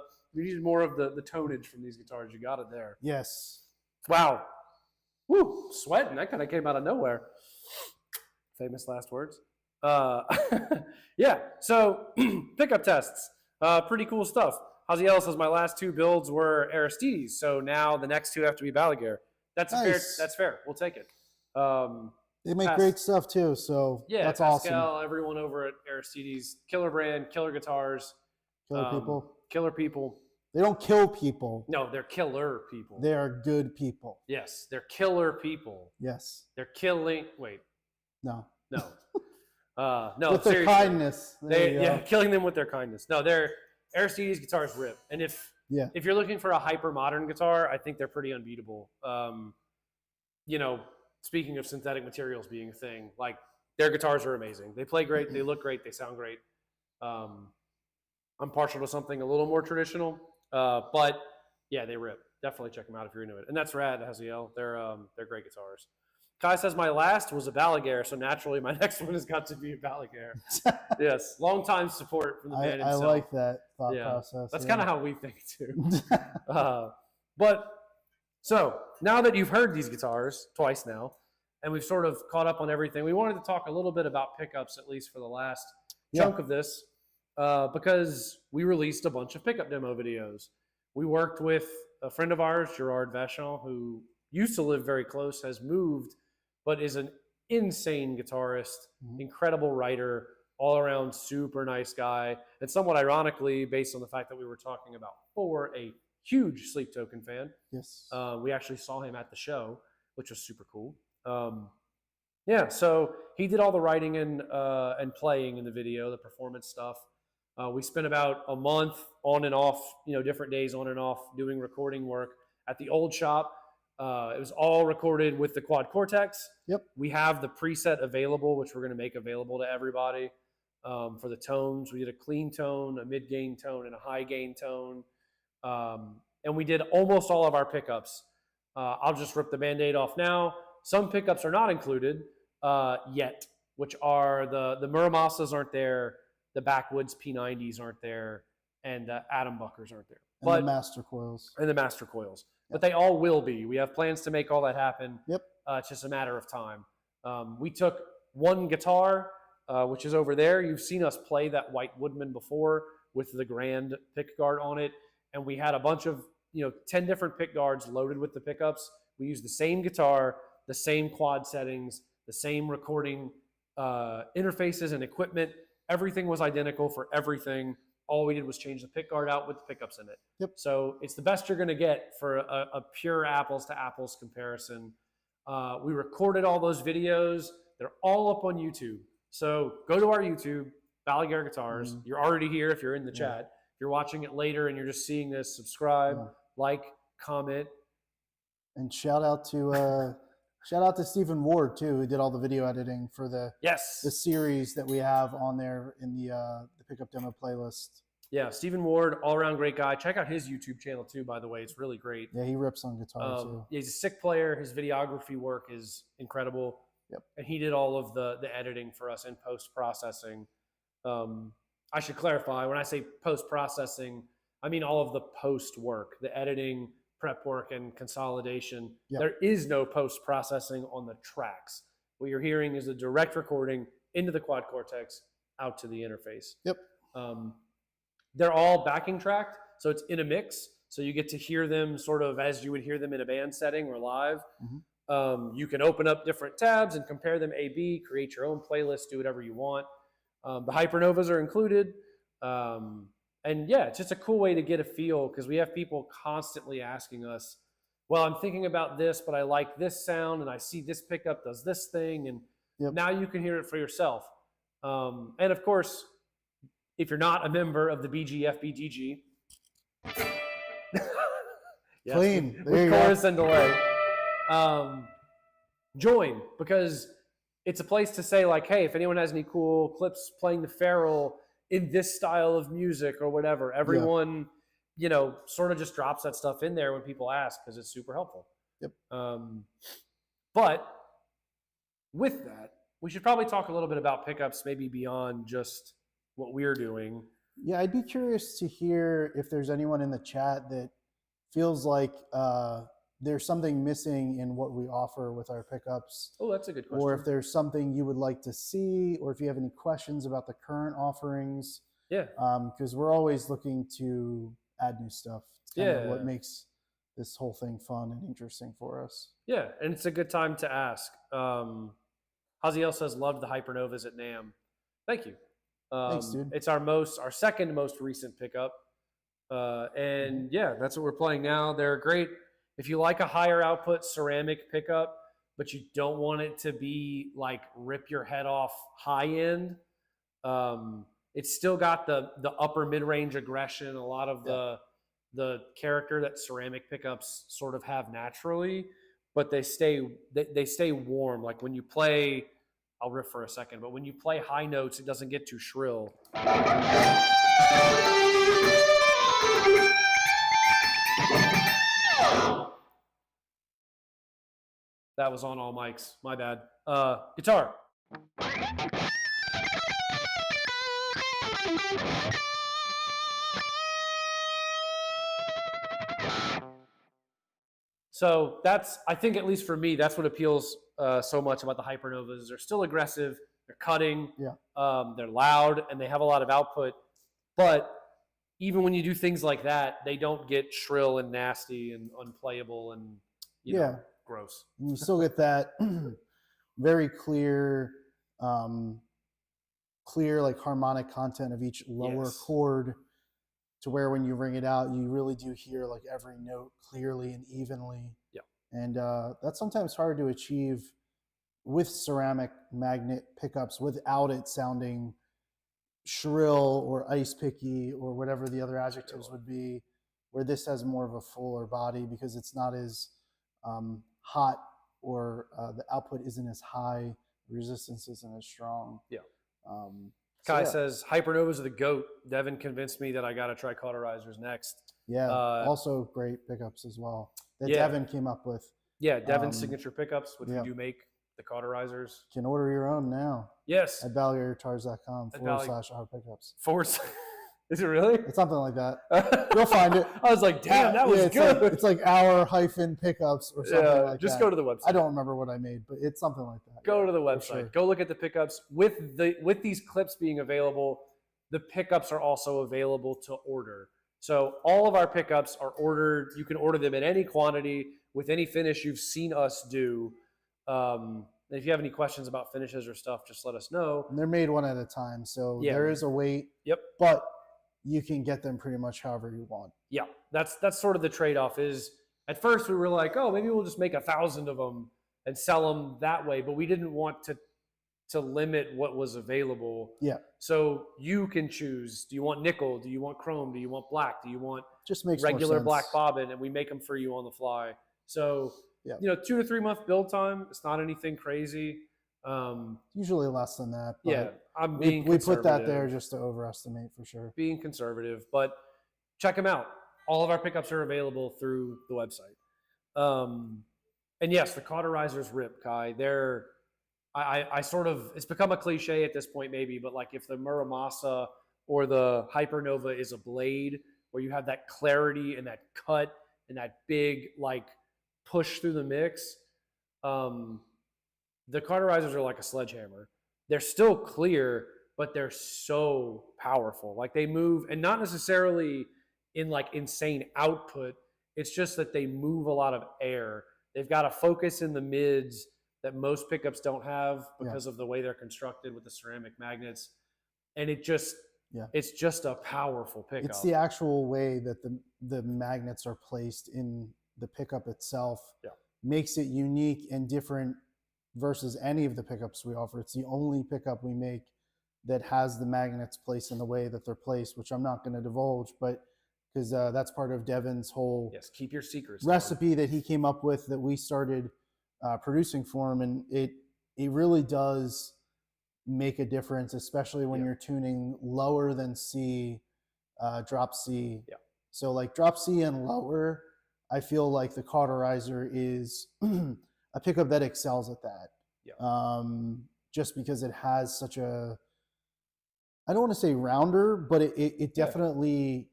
tonnage from these guitars, you got it there. Yes. Wow. Woo, sweating. That kind of came out of nowhere. Famous last words. Yeah, so pickup tests. Pretty cool stuff. Haziel says my last 2 builds were Aristides, so now the next 2 have to be Balaguer. That's nice. That's fair. We'll take it. They make great stuff too, so yeah, that's Pascal, awesome. Everyone over at Aristides, killer brand, killer guitars, Killer people. They don't kill people. No, they're killer people. They are good people. Yes, they're killer people. Yes. They're killing. Wait. No. No. No. With their kindness. Killing them with their kindness. No, they're Aristides guitars rip, and if you're looking for a hyper modern guitar, I think they're pretty unbeatable. You know, speaking of synthetic materials being a thing, like their guitars are amazing. They play great. They look great. They sound great. I'm partial to something a little more traditional, but yeah, they rip. Definitely check them out if you're into it. And that's rad, Haziel. They're great guitars. Kai says my last was a Balaguer, so naturally my next one has got to be a Balaguer. Yes, long time support from the man himself. I like that thought process. That's kind of how we think too. But so now that you've heard these guitars twice now, and we've sort of caught up on everything, we wanted to talk a little bit about pickups, at least for the last chunk of this, because we released a bunch of pickup demo videos. We worked with a friend of ours, Gerard Vachon, who used to live very close, has moved, but is an insane guitarist, incredible writer, all around super nice guy. And somewhat ironically, based on the fact that we were talking about for a huge Sleep Token fan. Yes. We actually saw him at the show, which was super cool. Yeah, so he did all the writing and playing in the video, the performance stuff. We spent about a month on and off, different days on and off doing recording work at the old shop. It was all recorded with the Quad Cortex. Yep. We have the preset available, which we're going to make available to everybody for the tones. We did a clean tone, a mid-gain tone, and a high-gain tone. And we did almost all of our pickups. I'll just rip the Band-Aid off now. Some pickups are not included yet, which are the Muramasas aren't there, the Backwoods P90s aren't there, and the Atom Buckers aren't there. And the Master Coils. And the Master Coils. But they all will be. We have plans to make all that happen. Yep. It's just a matter of time. We took one guitar, which is over there. You've seen us play that White Woodman before with the grand pickguard on it. And we had a bunch of, 10 different pickguards loaded with the pickups. We used the same guitar, the same quad settings, the same recording interfaces and equipment. Everything was identical for everything. All we did was change the pickguard out with the pickups in it. Yep. So it's the best you're going to get for a pure apples to apples comparison. We recorded all those videos. They're all up on YouTube. So go to our YouTube, Balaguer Guitars. You're already here if you're in the chat. If you're watching it later and you're just seeing this, subscribe, like, comment. And shout out to Stephen Ward too, who did all the video editing for the series that we have on there in the pickup demo playlist. Yeah, Stephen Ward, all around great guy. Check out his YouTube channel too, by the way. It's really great. Yeah, he rips on guitar too. He's a sick player. His videography work is incredible. Yep. And he did all of the editing for us in post processing. I should clarify, when I say post processing, I mean all of the post work, the editing, prep work, and consolidation. Yep. There is no post-processing on the tracks. What you're hearing is a direct recording into the Quad Cortex, out to the interface. Yep. They're all backing tracked, so it's in a mix. So you get to hear them sort of as you would hear them in a band setting or live. You can open up different tabs and compare them A-B, create your own playlist, do whatever you want. The Hypernovas are included. And yeah, it's just a cool way to get a feel, because we have people constantly asking us, well, I'm thinking about this, but I like this sound and I see this pickup does this thing. And now you can hear it for yourself. And of course, if you're not a member of the BGFBDG, clean, with chorus and delay, join, because it's a place to say like, hey, if anyone has any cool clips playing the Feral in this style of music or whatever, everyone, sort of just drops that stuff in there when people ask, because it's super helpful. Yep. But with that, we should probably talk a little bit about pickups, maybe beyond just what we're doing. Yeah, I'd be curious to hear if there's anyone in the chat that feels like there's something missing in what we offer with our pickups. Oh, that's a good question. Or if there's something you would like to see, or if you have any questions about the current offerings. Yeah. Because we're always looking to add new stuff. It's kind of what makes this whole thing fun and interesting for us. Yeah, and it's a good time to ask. Haziel says, loved the Hypernovas at NAMM. Thank you. Thanks, dude. It's our second most recent pickup. And yeah, that's what we're playing now. They're great. If you like a higher output ceramic pickup, but you don't want it to be like rip your head off high end, it's still got the upper mid-range aggression, a lot of the character that ceramic pickups sort of have naturally, but they stay warm. Like when you play, I'll riff for a second, but when you play high notes, it doesn't get too shrill. That was on all mics. My bad. Guitar. So that's, I think, at least for me, that's what appeals so much about the Hypernovas. They're still aggressive, they're cutting, they're loud, and they have a lot of output. But even when you do things like that, they don't get shrill and nasty and unplayable and you know, gross. You still get that very clear, like harmonic content of each lower chord, to where when you ring it out, you really do hear like every note clearly and evenly. Yeah. And that's sometimes hard to achieve with ceramic magnet pickups without it sounding shrill or ice picky or whatever the other adjectives would be, where this has more of a fuller body because it's not as hot, or the output isn't as high, resistance isn't as strong. Yeah. Kai says, Hypernovas are the GOAT. Devin convinced me that I got to try cauterizers next. Yeah, also great pickups as well that Devin came up with. Yeah, Devin's signature pickups, which we do make, the cauterizers. You can order your own now. Yes. At balaguerguitars.com/our-pickups. Is it really? It's something like that. You'll find it. I was like, damn, that was good. It's like our-pickups or something like that. Just go to the website. I don't remember what I made, but it's something like that. Go to the website. Sure. Go look at the pickups. With these clips being available, the pickups are also available to order. So all of our pickups are ordered. You can order them in any quantity with any finish you've seen us do. If you have any questions about finishes or stuff, just let us know. And they're made one at a time, so there is a wait. Yep. But you can get them pretty much however you want. Yeah, that's sort of the trade-off. Is at first we were like, oh, maybe we'll just make 1,000 of them and sell them that way, but we didn't want to limit what was available. Yeah. So you can choose. Do you want nickel? Do you want chrome? Do you want black? Do you want just makes regular black bobbin? And we make them for you on the fly. So 2 to 3 month build time. It's not anything crazy. Usually less than that. But yeah, I'm being we put that there just to overestimate for sure. Being conservative, but check them out. All of our pickups are available through the website. And yes, the cauterizers rip, Kai. I sort of, it's become a cliche at this point maybe, but like if the Muramasa or the Hypernova is a blade where you have that clarity and that cut and that big like push through the mix, the cauterizers are like a sledgehammer. They're still clear, but they're so powerful. Like they move, and not necessarily in like insane output. It's just that they move a lot of air. They've got a focus in the mids that most pickups don't have because of the way they're constructed with the ceramic magnets. And it's just a powerful pickup. It's the actual way that the magnets are placed in the pickup itself makes it unique and different versus any of the pickups we offer. It's the only pickup we make that has the magnets placed in the way that they're placed, which I'm not going to divulge, but because that's part of Devin's whole keep your secrets recipe that he came up with that we started producing for him. And it really does make a difference, especially when you're tuning lower than C, drop C. Yeah. So like drop C and lower, I feel like the cauterizer is a pickup that excels at that. Yeah. just because it has such a, I don't want to say rounder, but it definitely,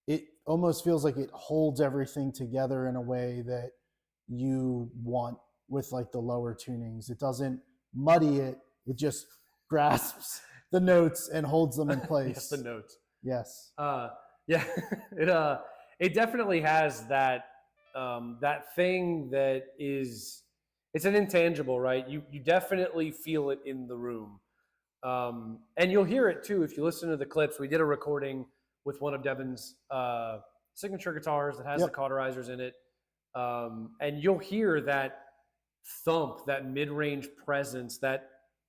it almost feels like it holds everything together in a way that you want with like the lower tunings. It doesn't muddy it. It just grasps the notes and holds them in place. Yes, the notes. Yes. Yeah, it definitely has that that thing that is, it's an intangible, right? You definitely feel it in the room, and you'll hear it too if you listen to the clips. We did a recording with one of Devin's signature guitars that has the cauterizers in it, and you'll hear that thump, that mid-range presence, that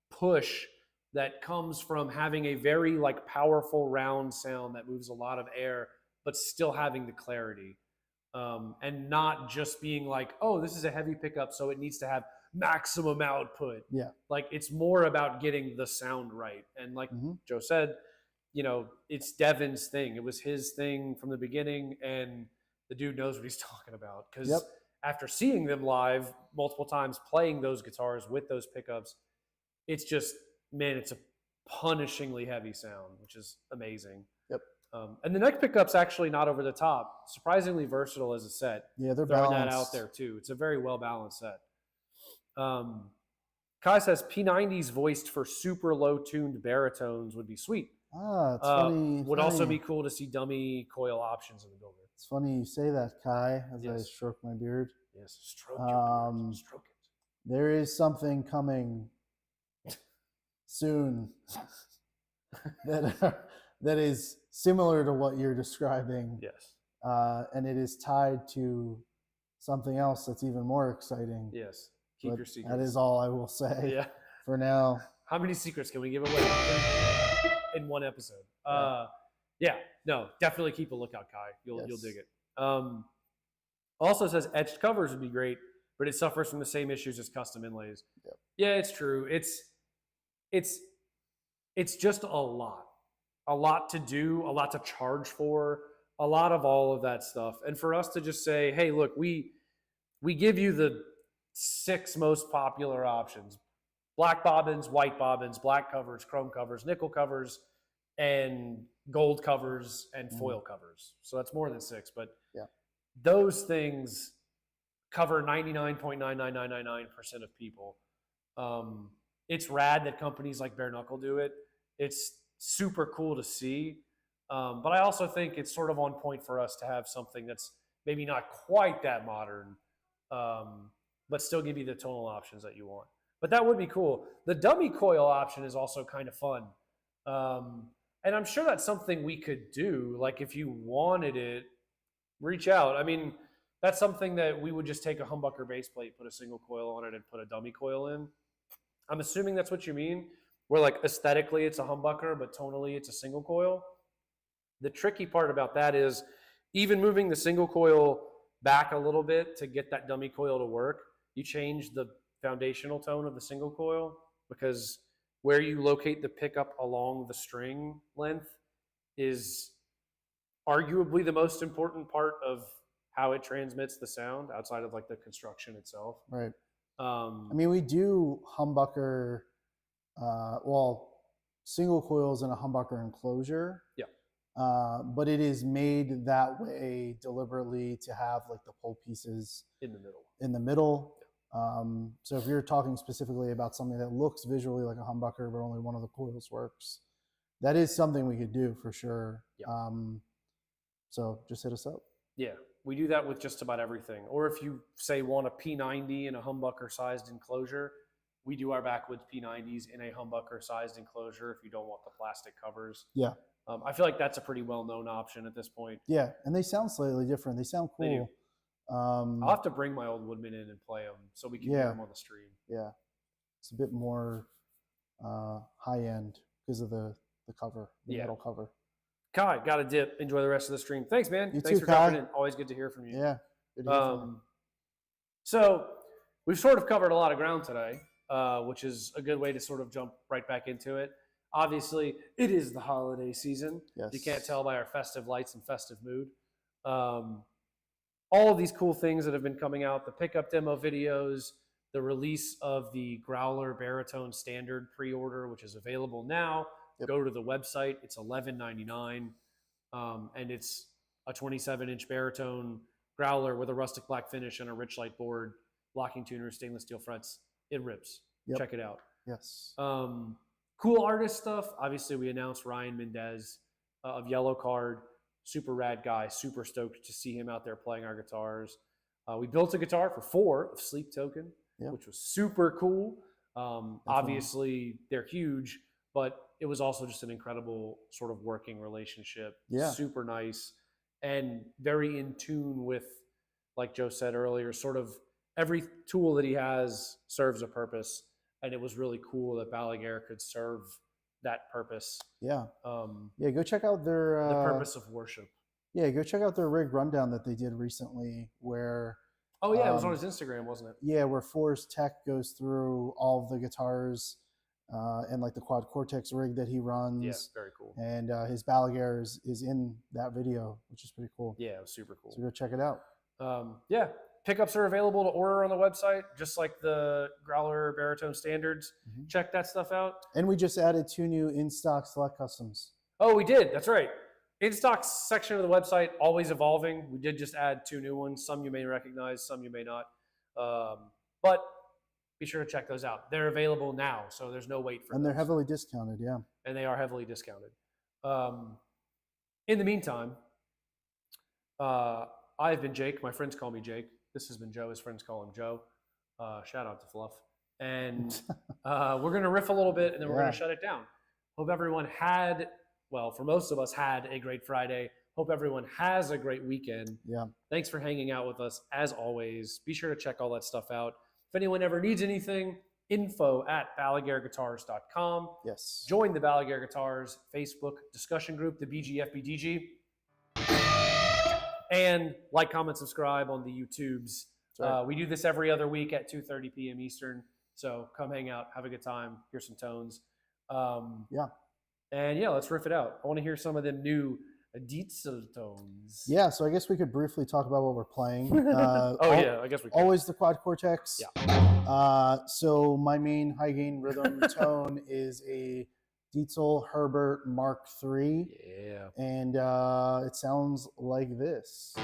push that comes from having a very like powerful round sound that moves a lot of air, but still having the clarity, and not just being like, oh, this is a heavy pickup, so it needs to have maximum output. Yeah. Like it's more about getting the sound right. And like Joe said, you know, it's Devin's thing. It was his thing from the beginning, and the dude knows what he's talking about. Because after seeing them live multiple times, playing those guitars with those pickups, it's just, man, it's a punishingly heavy sound, which is amazing. Yep. And the neck pickup's actually not over the top. Surprisingly versatile as a set. Yeah, they're throwing balanced. that out there too. It's a very well balanced set. Kai says P90s voiced for super low tuned baritones would be sweet. It's funny. Would also be cool to see dummy coil options in the builder. It's funny you say that, Kai, as I stroke my beard. Yes, stroke your beard. Stroke it. There is something coming soon that is similar to what you're describing. Yes. And it is tied to something else that's even more exciting. Yes. Keep your secrets. That is all I will say for now. How many secrets can we give away in one episode? No, definitely keep a lookout, Kai. You'll dig it. Also says etched covers would be great, but it suffers from the same issues as custom inlays. Yep. Yeah, it's true. It's just a lot to do, a lot to charge for, a lot of all of that stuff. And for us to just say, hey, look, we give you the 6 most popular options: black bobbins, white bobbins, black covers, chrome covers, nickel covers, and gold covers and foil covers. So that's more than 6, but those things cover 99.99999% of people. It's rad that companies like Bare Knuckle do it. It's super cool to see. But I also think it's sort of on point for us to have something that's maybe not quite that modern, but still give you the tonal options that you want. But that would be cool. The dummy coil option is also kind of fun. And I'm sure that's something we could do. Like if you wanted it, reach out. I mean, that's something that we would just take a humbucker base plate, put a single coil on it, and put a dummy coil in. I'm assuming that's what you mean, where like aesthetically it's a humbucker, but tonally it's a single coil. The tricky part about that is even moving the single coil back a little bit to get that dummy coil to work, you change the foundational tone of the single coil, because where you locate the pickup along the string length is arguably the most important part of how it transmits the sound outside of like the construction itself. Right. I mean, we do humbucker, single coils in a humbucker enclosure. Yeah. But it is made that way deliberately to have like the pole pieces in the middle. Yeah. So if you're talking specifically about something that looks visually like a humbucker, but only one of the coils works, that is something we could do for sure. Yeah. So just hit us up. Yeah, we do that with just about everything. Or if you say want a P90 in a humbucker sized enclosure, we do our backwoods P90s in a humbucker sized enclosure if you don't want the plastic covers. Yeah. I feel like that's a pretty well-known option at this point. Yeah, and they sound slightly different. They sound cool. They do. I'll have to bring my old Woodman in and play them so we can hear them on the stream. Yeah, it's a bit more high-end because of the cover, the metal cover. Kai, got a dip. Enjoy the rest of the stream. Thanks, man. Thanks for coming in. Always good to hear from you. Yeah. Good to hear from you. So we've sort of covered a lot of ground today, which is a good way to sort of jump right back into it. Obviously, it is the holiday season. Yes. You can't tell by our festive lights and festive mood. All of these cool things that have been coming out, the pickup demo videos, the release of the Growler Baritone Standard pre-order, which is available now. Yep. Go to the website. It's $11.99, and it's a 27-inch baritone growler with a rustic black finish and a rich light board, locking tuners, stainless steel frets. It rips. Yep. Check it out. Yes. Cool artist stuff. Obviously, we announced Ryan Mendez of Yellow Card. Super rad guy. Super stoked to see him out there playing our guitars. We built a guitar for 4 of Sleep Token, Yep. which was super cool. Obviously, they're huge, but it was also just an incredible sort of working relationship. Yeah. Super nice and very in tune with, like Joe said earlier, sort of every tool that he has serves a purpose. And it was really cool that Balaguer could serve that purpose. Yeah. Yeah. Go check out their the purpose of worship. Yeah. Go check out their rig rundown that they did recently, where. Oh yeah, it was on his Instagram, wasn't it? Yeah, where Forrest Tech goes through all of the guitars and like the Quad Cortex rig that he runs. Yeah, very cool. And his Balaguer is in that video, which is pretty cool. Yeah, it was super cool. So go check it out. Yeah, pickups are available to order on the website, just like the Growler Baritone Standards. Mm-hmm. Check that stuff out. And we just added 2 new in-stock select customs. Oh, we did. That's right. In-stock section of the website, always evolving. We did just add 2 new ones. Some you may recognize, some you may not. But be sure to check those out. They're available now, so there's no wait for them. And they're heavily discounted, yeah. And they are heavily discounted. In the meantime, I've been Jake. My friends call me Jake. This has been Joe. His friends call him Joe. Shout out to Fluff. And we're going to riff a little bit, and then we're going to shut it down. Hope everyone had, well, for most of us, had a great Friday. Hope everyone has a great weekend. Yeah. Thanks for hanging out with us, as always. Be sure to check all that stuff out. If anyone ever needs anything, info@BalaguerGuitars.com. Yes. Join the Balaguer Guitars Facebook discussion group, the BGFBDG. And like, comment, subscribe on the YouTubes. Right. We do this every other week at 2:30 p.m. Eastern. So come hang out, have a good time, hear some tones. Yeah. And yeah, let's riff it out. I want to hear some of them new Diesel tones. Yeah, so I guess we could briefly talk about what we're playing. Yeah, I guess we can. Always the Quad Cortex. Yeah. So my main high gain rhythm tone is a Dietzel Herbert Mark III. Yeah. And it sounds like this.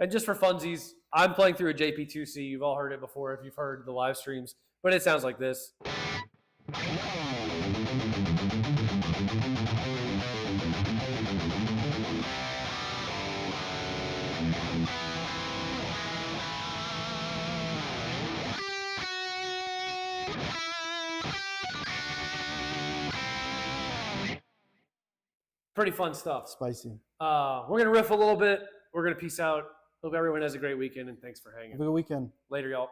And just for funsies, I'm playing through a JP2C. You've all heard it before if you've heard the live streams, but it sounds like this. Pretty fun stuff. Spicy. We're going to riff a little bit. We're going to peace out. Hope everyone has a great weekend, and thanks for hanging. Have a good weekend. Later, y'all.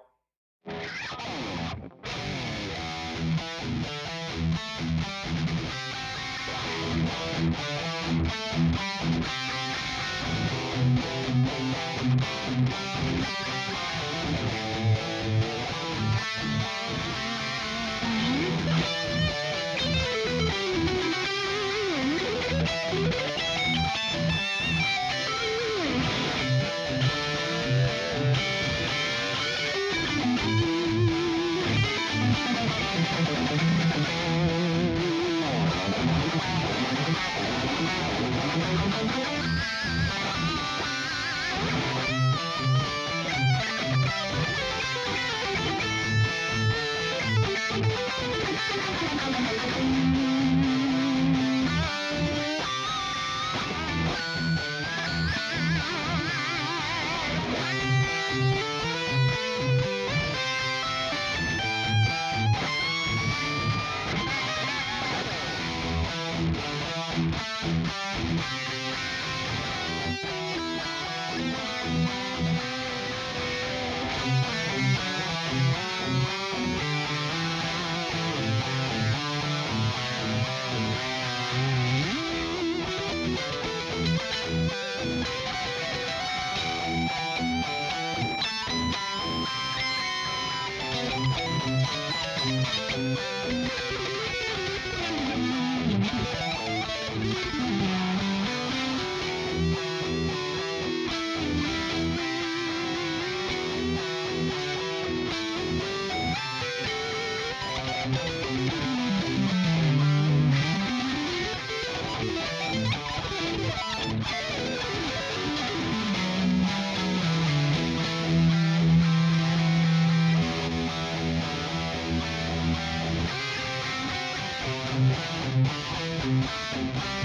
Bye.